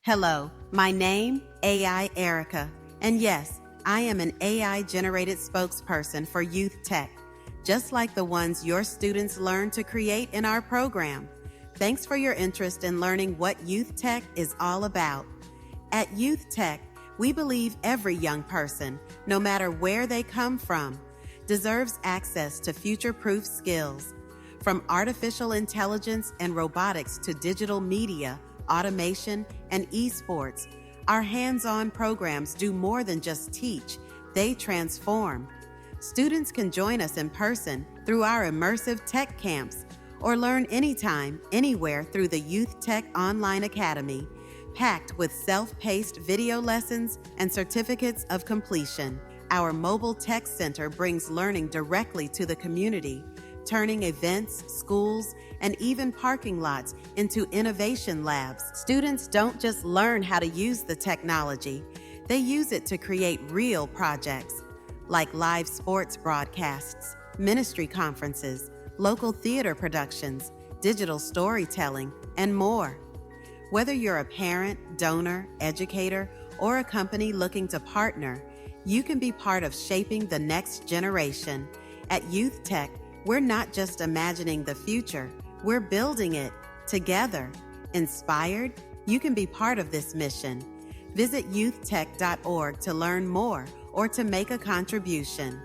Hello, my name, AI Erika, and yes, I am an AI-generated spokesperson for UthTek, just like the ones your students learn to create in our program. Thanks for your interest in learning what UthTek is all about. At UthTek, we believe every young person, no matter where they come from, deserves access to future-proof skills. From artificial intelligence and robotics to digital media, automation, and esports, our hands-on programs do more than just teach, they transform. Students can join us in person through our immersive tech camps or learn anytime, anywhere through the UthTek Online Academy, packed with self-paced video lessons and certificates of completion. Our mobile tech center brings learning directly to the community, turning events, schools, and even parking lots into innovation labs. Students don't just learn how to use the technology, they use it to create real projects, like live sports broadcasts, ministry conferences, local theater productions, digital storytelling, and more. Whether you're a parent, donor, educator, or a company looking to partner, you can be part of shaping the next generation. At UthTek, we're not just imagining the future, we're building it together. Inspired? You can be part of this mission. Visit UthTek.org to learn more or to make a contribution.